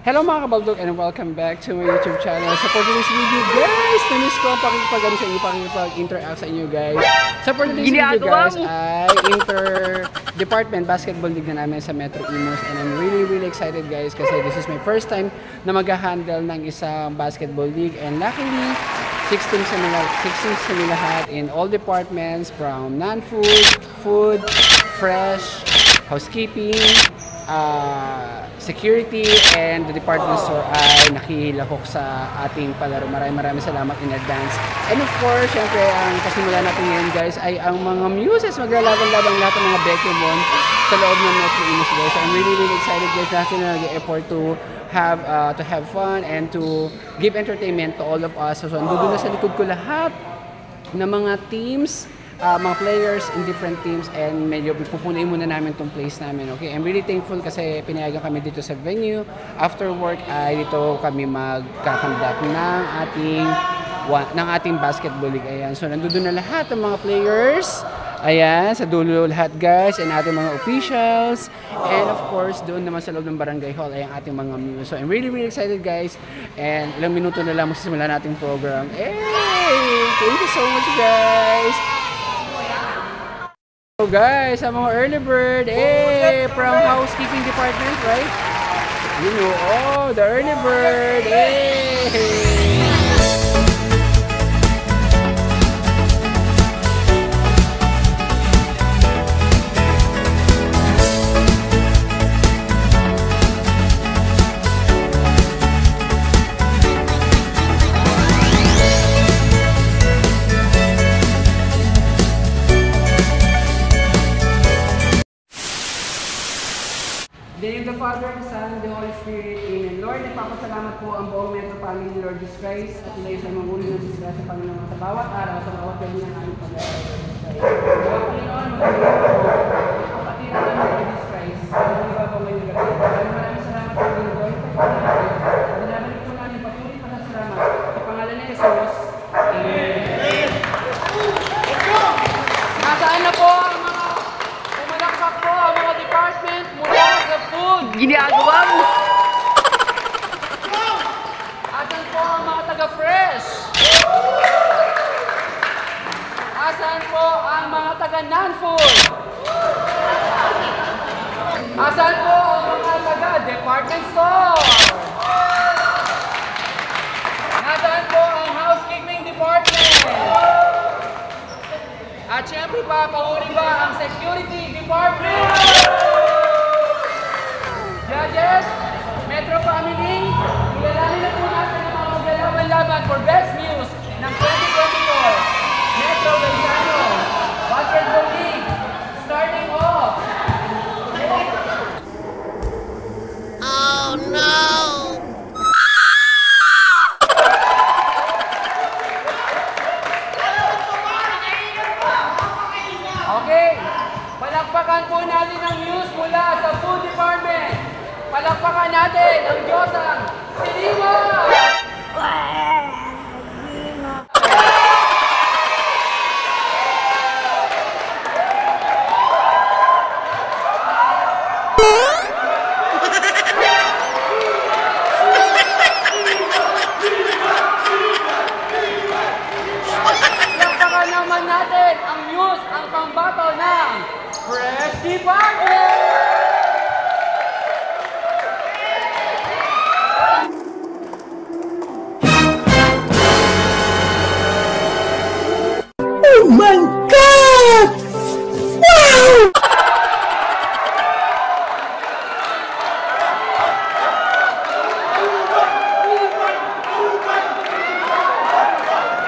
Hello mga kabaldog and welcome back to my YouTube channel. So for today's video guys, namiss ko ang pakikipag-interact sa inyo guys. So for today's video guys ay inter-department basketball league na namin sa Metro Imus. And I'm really excited guys kasi this is my first time na mag-handle ng isang basketball league. And luckily, 6 teams kami lahat in all departments from non-food, food, fresh, housekeeping, security, and the department store ay nakihilahok sa ating palaro. Maraming salamat in advance. And of course, syempre, ang pasimula natin ngayon guys ay ang mga muses. Maglalaban-laban lahat ng mga Bekemon sa loob ng Metro Imus guys. So I'm really excited guys. Lahat sila nag-effort to have fun and to give entertainment to all of us. So andun na sa likod ko lahat ng mga teams, mga players in different teams, and medyo pupunuin muna namin tong place namin. Okay, I'm really thankful kasi pinayagan kami dito sa venue. After work ay dito kami magkakandak ng ating basketball league. Ayan, so nandoon na lahat ng mga players. Ayan, sa dulo lahat guys, and ating mga officials, and of course doon naman sa loob ng barangay hall ay ang ating mga muse. So I'm really excited guys, and ilang minuto na lang magsisimula nating program. Hey, thank you so much guys. So guys, ang mga early bird, from housekeeping department, right? You know, the early bird, In the name of the Father, the Son, and the Holy Spirit. Amen. Lord, nagpapasalamat po ang buong Metro Family, Lord Jesus Christ, at ilayo sa mga uri ng disgrasya, Panginoon, sa bawat araw, sa bawat gabi ng aming pag-aaral, Lord Jesus Christ. Mga Panginoon, magpapalala po ang kapatid namin, Lord Jesus Christ, sa mga iba po ngayong gabi. Maraming salamat po, Lord, sa pagkakas. Dinabalik po namin patuloy pasasalamat sa pangalan ni Jesus. Amen. Nasaan na po ang mga pumalakpak po ang mga department mula sa food? Ginagawa mo! Asan po ang mga taga-fresh? Asan po ang mga taga-non-food? Asan po ang mga taga-department store? Nasaan po ang housekeeping department? At syempre pa, pahuli ba ang security department? Judges, Metro Family, kilalanin na po natin ang mga maglalaban-laban for best news ng 2024 Metro Gaetano Basketball League. Starting off. Oh no! Okay, palakpakan po natin ang news mula sa food department. Palakpakan natin ang Diyosang Silima! Palakpakan naman natin ang news, ang pambato ng Fresh Department! Oh my God! Wow!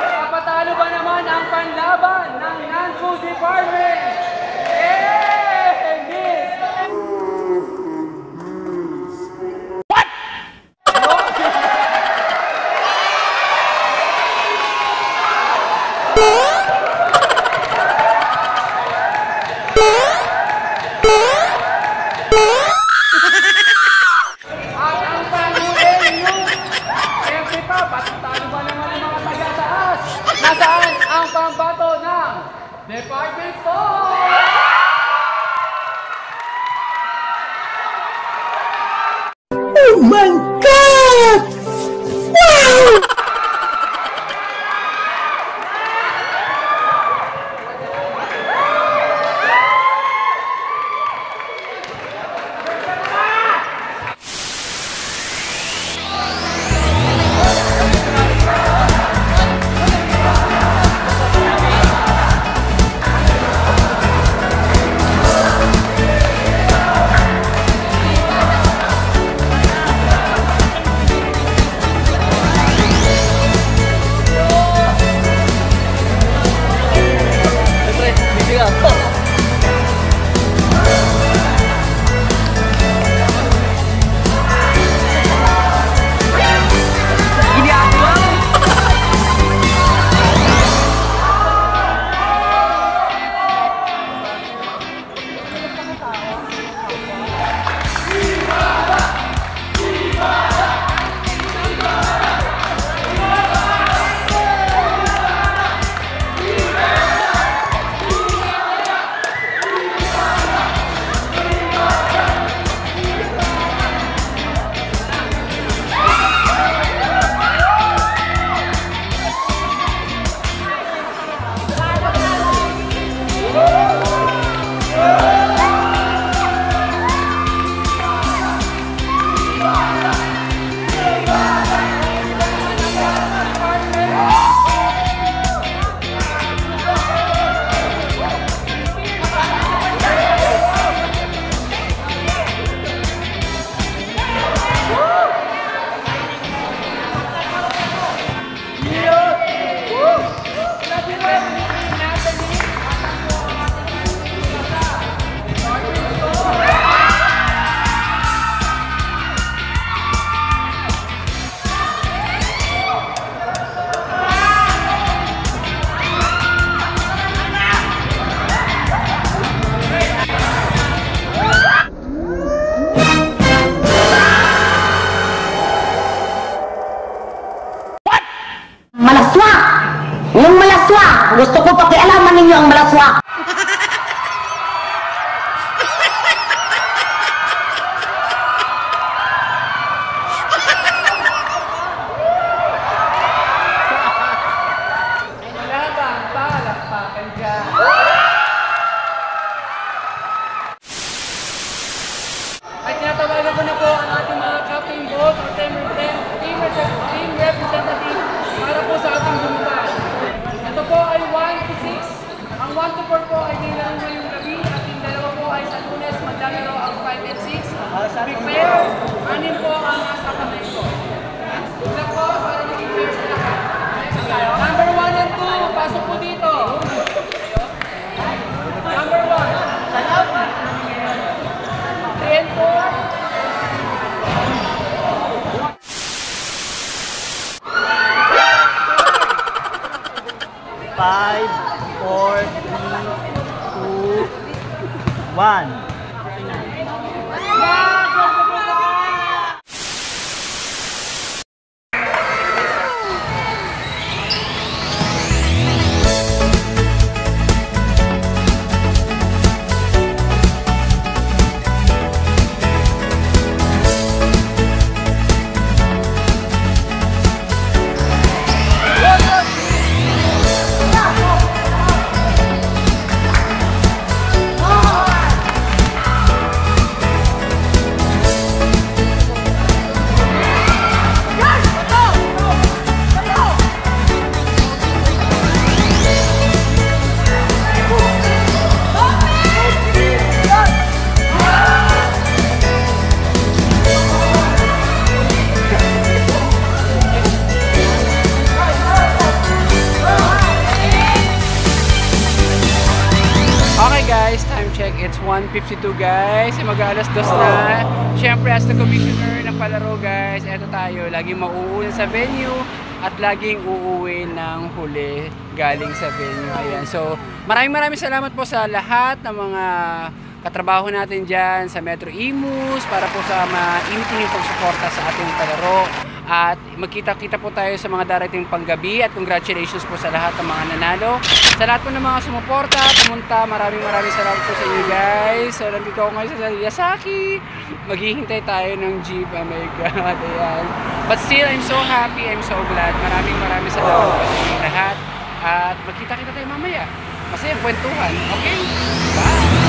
Napatalo ba naman ang panlaban ng non-food department? Miss! What? At ang panghuli news, siyempre pa, patalo ba naman ang mga taga-taas? Nasaan ang pambato ng department store? Oh my God! Wow! Malaswa! Yung malaswa! Gusto ko pakialaman ninyo ang malaswa! Labang palakpakan dyan. At tinatawagan ko na po ang ating mga captain boat or team representative para po sa ating bumutan. Ito po ay 1 to 6. Ang 1 to 4 po ay nilalaro ngayong gabi at yung dalawa po ay sa Lunes maglalaro ang 5 and 6. Be fair, anin po ang nasa kamay ko. Ito po para maging fair sa lahat. Number 1 and 2, pasok po dito. Number 1, salamat. 3 and 4. 5, 4, 3, 2, 1. Guys, time check, it's 1:52 guys, mag-alas 2 na. Siyempre as the commissioner ng palaro guys, eto tayo, laging mauuna sa venue at laging uuwi ng huli galing sa venue. Ayan, so maraming salamat po sa lahat ng mga katrabaho natin dyan sa Metro Imus para po sa mainitin yung pagsuporta sa ating palaro. At magkita-kita po tayo sa mga darating panggabi at congratulations po sa lahat ng mga nanalo. Sa lahat po ng mga sumuporta, pumunta, maraming salamat po sa inyo guys. So nandito ako ngayon sa Yasaki. Maghihintay tayo ng jeep. Oh my God, ayan. But still, I'm so happy, I'm so glad. Maraming salamat po sa inyo lahat. At magkita-kita tayo mamaya. Masaya kwentuhan. Okay? Bye!